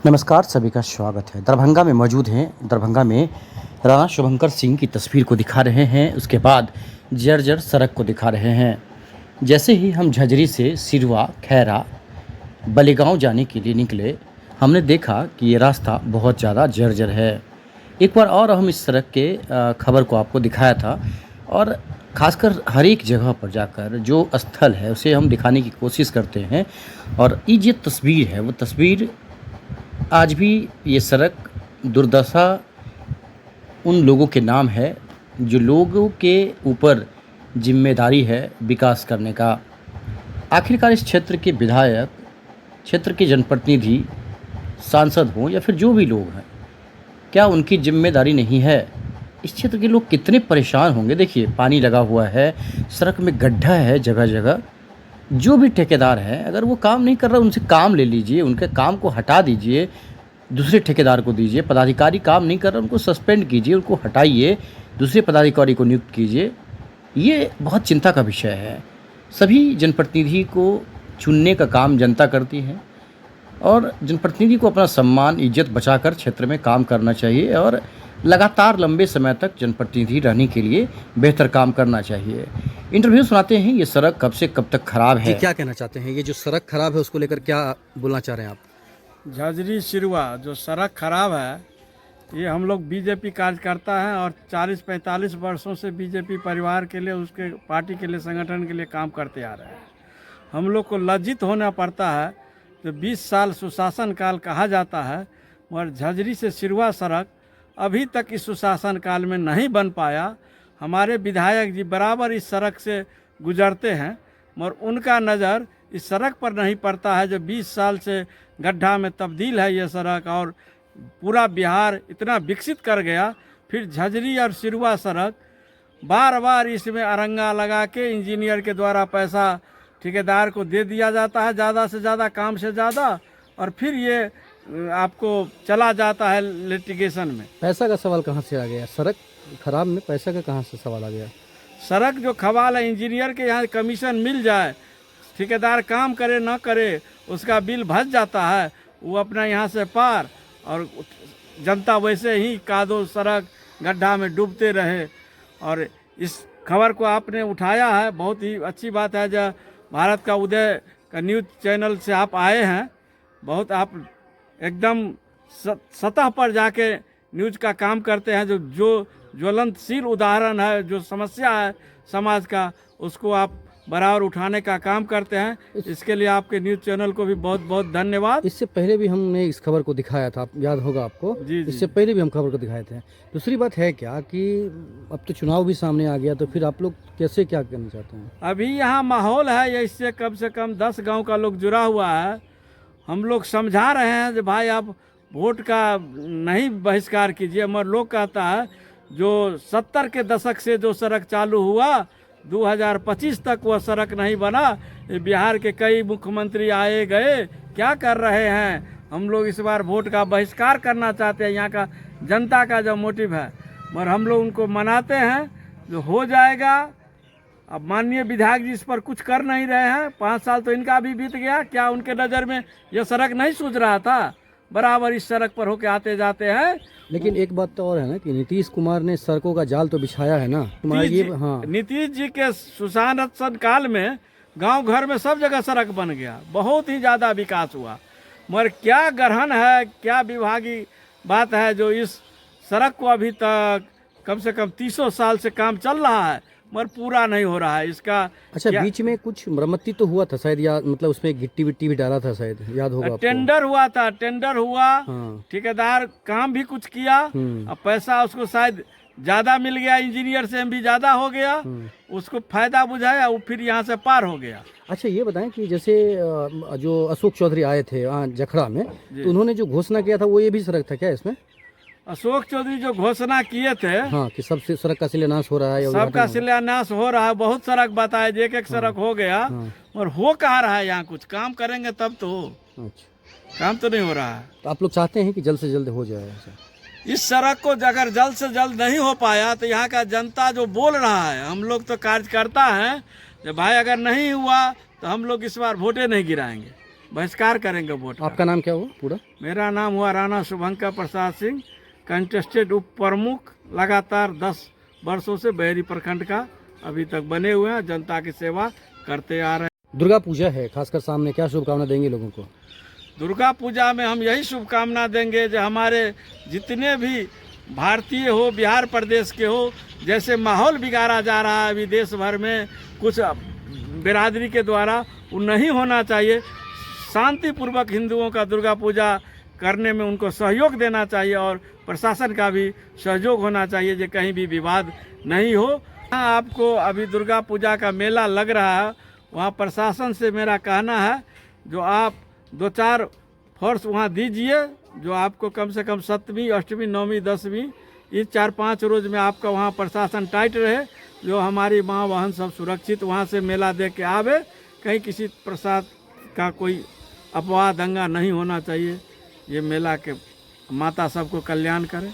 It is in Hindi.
नमस्कार, सभी का स्वागत है। दरभंगा में मौजूद हैं। दरभंगा में राणा शुभंकर सिंह की तस्वीर को दिखा रहे हैं, उसके बाद जर्जर सड़क को दिखा रहे हैं। जैसे ही हम झजरी से सिरवा, खैरा, बलिगांव जाने के लिए निकले, हमने देखा कि ये रास्ता बहुत ज़्यादा जर्जर है। एक बार और हम इस सड़क के खबर को आपको दिखाया था और ख़ासकर हर एक जगह पर जाकर जो स्थल है उसे हम दिखाने की कोशिश करते हैं। और ये जो तस्वीर है वो तस्वीर आज भी ये सड़क दुर्दशा उन लोगों के नाम है जो लोगों के ऊपर जिम्मेदारी है विकास करने का। आखिरकार इस क्षेत्र के विधायक, क्षेत्र के जनप्रतिनिधि, सांसद हों या फिर जो भी लोग हैं, क्या उनकी जिम्मेदारी नहीं है? इस क्षेत्र के लोग कितने परेशान होंगे। देखिए, पानी लगा हुआ है, सड़क में गड्ढा है जगह जगह। जो भी ठेकेदार है, अगर वो काम नहीं कर रहा, उनसे काम ले लीजिए, उनके काम को हटा दीजिए, दूसरे ठेकेदार को दीजिए। पदाधिकारी काम नहीं कर रहा, उनको सस्पेंड कीजिए, उनको हटाइए, दूसरे पदाधिकारी को नियुक्त कीजिए। ये बहुत चिंता का विषय है। सभी जनप्रतिनिधि को चुनने का काम जनता करती है और जनप्रतिनिधि को अपना सम्मान, इज्जत बचाकर क्षेत्र में काम करना चाहिए और लगातार लंबे समय तक जनप्रतिनिधि रहने के लिए बेहतर काम करना चाहिए। इंटरव्यू सुनाते हैं। ये सड़क कब से कब तक खराब है? क्या कहना चाहते हैं? ये जो सड़क खराब है उसको लेकर क्या बोलना चाह रहे हैं आप? झजरी सिरवा जो सड़क खराब है, ये हम लोग बीजेपी कार्यकर्ता हैं और 40-45 वर्षों से बीजेपी परिवार के लिए, उसके पार्टी के लिए, संगठन के लिए काम करते आ रहे हैं। हम लोग को लज्जित होना पड़ता है। तो 20 साल सुशासन काल कहा जाता है, मगर झजरी से सिरवा सड़क अभी तक इस सुशासन काल में नहीं बन पाया। हमारे विधायक जी बराबर इस सड़क से गुजरते हैं, मगर उनका नज़र इस सड़क पर नहीं पड़ता है जो 20 साल से गड्ढा में तब्दील है ये सड़क। और पूरा बिहार इतना विकसित कर गया, फिर झजरी और सिरवा सड़क बार बार इसमें अरंगा लगा के इंजीनियर के द्वारा पैसा ठेकेदार को दे दिया जाता है, ज़्यादा से ज़्यादा, काम से ज़्यादा, और फिर ये आपको चला जाता है लिटिगेशन में। पैसा का सवाल कहाँ से आ गया? सड़क खराब में पैसा का कहाँ से सवाल आ गया? सड़क जो खवाल है, इंजीनियर के यहाँ कमीशन मिल जाए, ठेकेदार काम करे ना करे, उसका बिल भज जाता है, वो अपना यहाँ से पार, और जनता वैसे ही कादो सड़क गड्ढा में डूबते रहे। और इस खबर को आपने उठाया है, बहुत ही अच्छी बात है। जो भारत का उदय का न्यूज़ चैनल से आप आए हैं, बहुत आप एकदम सतह पर जाके न्यूज़ का काम करते हैं। जो ज्वलंतशील उदाहरण है, जो समस्या है समाज का, उसको आप बराबर उठाने का काम करते हैं। इसके लिए आपके न्यूज़ चैनल को भी बहुत बहुत धन्यवाद। इससे पहले भी हमने इस खबर को दिखाया था, याद होगा आपको। जी। इससे पहले भी हम खबर को दिखाए थे। दूसरी बात है क्या कि अब तो चुनाव भी सामने आ गया, तो फिर आप लोग कैसे क्या करना चाहते हैं? अभी यहाँ माहौल है, इससे कम से कम 10 गांव का लोग जुड़ा हुआ है। हम लोग समझा रहे हैं कि भाई आप वोट का नहीं बहिष्कार कीजिए, मगर लोग कहता है जो 70 के दशक से जो सड़क चालू हुआ, 2025 तक वह सड़क नहीं बना। बिहार के कई मुख्यमंत्री आए गए, क्या कर रहे हैं? हम लोग इस बार वोट का बहिष्कार करना चाहते हैं, यहाँ का जनता का जो मोटिव है, मगर हम लोग उनको मनाते हैं जो हो जाएगा। अब माननीय विधायक जी इस पर कुछ कर नहीं रहे हैं। 5 साल तो इनका भी बीत गया, क्या उनके नज़र में यह सड़क नहीं सूझ रहा था? बराबर इस सड़क पर होके आते जाते हैं। लेकिन एक बात तो और है ना कि नीतीश कुमार ने सड़कों का जाल तो बिछाया है ना। नीतीश जी के सुशासन काल में गांव घर में सब जगह सड़क बन गया, बहुत ही ज़्यादा विकास हुआ। मगर क्या ग्रहण है, क्या विभागी बात है जो इस सड़क को अभी तक कम से कम 300 साल से काम चल रहा है, मगर पूरा नहीं हो रहा है इसका। अच्छा, बीच में कुछ मरम्मती तो हुआ था शायद, या मतलब उसमें गिट्टी विट्टी भी डाला था शायद, याद होगा आपको? टेंडर हुआ था, टेंडर हुआ। हाँ। ठेकेदार काम भी कुछ किया, अब पैसा उसको शायद ज्यादा मिल गया, इंजीनियर से भी ज्यादा हो गया, उसको फायदा बुझाया, वो फिर यहाँ से पार हो गया। अच्छा, ये बताएं कि जैसे जो अशोक चौधरी आए थे जखड़ा में, तो उन्होंने जो घोषणा किया था वो ये भी सड़क था क्या इसमें? अशोक चौधरी जो घोषणा किए थे, हाँ, कि सब सड़क का शिलान्यास हो रहा है, सबका शिलान्यास हो रहा है, बहुत सड़क बताए, एक एक सड़क हो गया, और हो कहाँ रहा है? यहाँ कुछ काम करेंगे तब तो। अच्छा, काम तो नहीं हो रहा है। तो आप लोग चाहते हैं कि जल्द से जल्द हो जाए इस सड़क को? अगर जल्द से जल्द नहीं हो पाया तो यहाँ का जनता जो बोल रहा है, हम लोग तो कार्यकर्ता हैं, भाई अगर नहीं हुआ तो हम लोग इस बार वोटे नहीं गिराएंगे। बहिष्कार करेंगे वोट का। आपका नाम क्या हुआ पूरा? मेरा नाम हुआ राणा शुभंकर प्रसाद सिंह, कंटेस्टेड उप प्रमुख, लगातार 10 वर्षों से बहेरी प्रखंड का अभी तक बने हुए हैं, जनता की सेवा करते आ रहे हैं। दुर्गा पूजा है खासकर सामने, क्या शुभकामना देंगे लोगों को? दुर्गा पूजा में हम यही शुभकामना देंगे जो हमारे जितने भी भारतीय हो, बिहार प्रदेश के हो, जैसे माहौल बिगाड़ा जा रहा है अभी देश भर में कुछ बिरादरी के द्वारा, वो नहीं होना चाहिए। शांतिपूर्वक हिंदुओं का दुर्गा पूजा करने में उनको सहयोग देना चाहिए और प्रशासन का भी सहयोग होना चाहिए जो कहीं भी विवाद नहीं हो। हाँ, आपको अभी दुर्गा पूजा का मेला लग रहा है, वहाँ प्रशासन से मेरा कहना है जो आप 2-4 फोर्स वहाँ दीजिए, जो आपको कम से कम 7वीं, 8वीं, 9वीं, 10वीं इस 4-5 रोज में आपका वहाँ प्रशासन टाइट रहे, जो हमारी माँ बहन सब सुरक्षित वहाँ से मेला देख के आवे। कहीं किसी प्रसाद का कोई अफवाह दंगा नहीं होना चाहिए। ये मेला के माता सबको कल्याण करे।